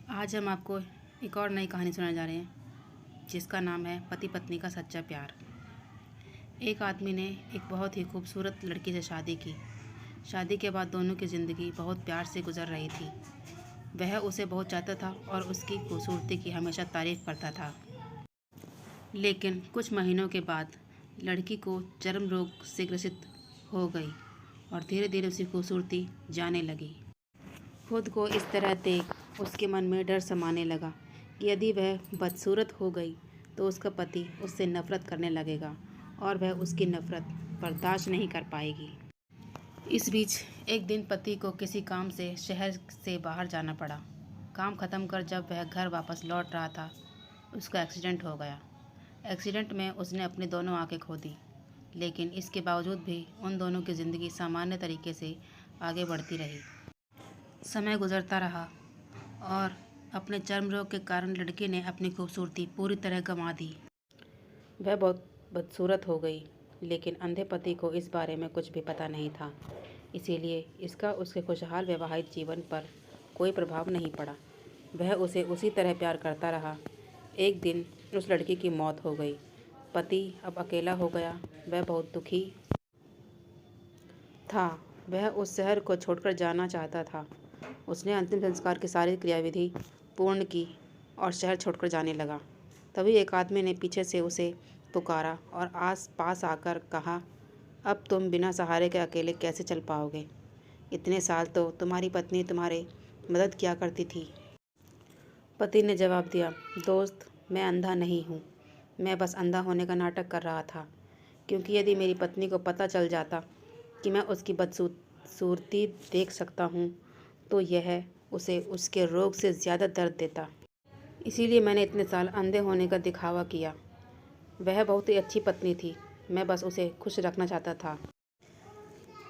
आज हम आपको एक और नई कहानी सुनाने जा रहे हैं जिसका नाम है पति पत्नी का सच्चा प्यार। एक आदमी ने एक बहुत ही खूबसूरत लड़की से शादी की। शादी के बाद दोनों की ज़िंदगी बहुत प्यार से गुजर रही थी। वह उसे बहुत चाहता था और उसकी खूबसूरती की हमेशा तारीफ़ करता था। लेकिन कुछ महीनों के बाद लड़की को चर्म रोग से ग्रसित हो गई और धीरे धीरे उसकी खूबसूरती जाने लगी। खुद को इस तरह देख उसके मन में डर समाने लगा कि यदि वह बदसूरत हो गई तो उसका पति उससे नफ़रत करने लगेगा और वह उसकी नफ़रत बर्दाश्त नहीं कर पाएगी। इस बीच एक दिन पति को किसी काम से शहर से बाहर जाना पड़ा। काम ख़त्म कर जब वह घर वापस लौट रहा था, उसका एक्सीडेंट हो गया। एक्सीडेंट में उसने अपनी दोनों आंखें खो दी, लेकिन इसके बावजूद भी उन दोनों की ज़िंदगी सामान्य तरीके से आगे बढ़ती रही। समय गुजरता रहा और अपने चर्म रोग के कारण लड़की ने अपनी खूबसूरती पूरी तरह गंवा दी। वह बहुत बदसूरत हो गई, लेकिन अंधे पति को इस बारे में कुछ भी पता नहीं था, इसीलिए इसका उसके खुशहाल वैवाहिक जीवन पर कोई प्रभाव नहीं पड़ा। वह उसे उसी तरह प्यार करता रहा। एक दिन उस लड़की की मौत हो गई। पति अब अकेला हो गया। वह बहुत दुखी था। वह उस शहर को छोड़कर जाना चाहता था। उसने अंतिम संस्कार की सारी क्रियाविधि पूर्ण की और शहर छोड़कर जाने लगा। तभी एक आदमी ने पीछे से उसे पुकारा और आस पास आकर कहा, अब तुम बिना सहारे के अकेले कैसे चल पाओगे? इतने साल तो तुम्हारी पत्नी तुम्हारे मदद किया करती थी। पति ने जवाब दिया, दोस्त, मैं अंधा नहीं हूँ। मैं बस अंधा होने का नाटक कर रहा था, क्योंकि यदि मेरी पत्नी को पता चल जाता कि मैं उसकी बदसूरती देख सकता हूँ तो यह उसे उसके रोग से ज़्यादा दर्द देता। इसीलिए मैंने इतने साल अंधे होने का दिखावा किया। वह बहुत ही अच्छी पत्नी थी। मैं बस उसे खुश रखना चाहता था।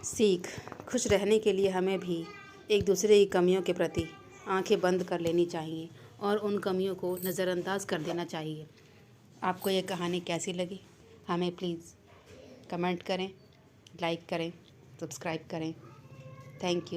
सीख: खुश रहने के लिए हमें भी एक दूसरे की कमियों के प्रति आंखें बंद कर लेनी चाहिए और उन कमियों को नज़रअंदाज कर देना चाहिए। आपको ये कहानी कैसी लगी? हमें प्लीज़ कमेंट करें, लाइक करें, सब्सक्राइब करें। Thank you.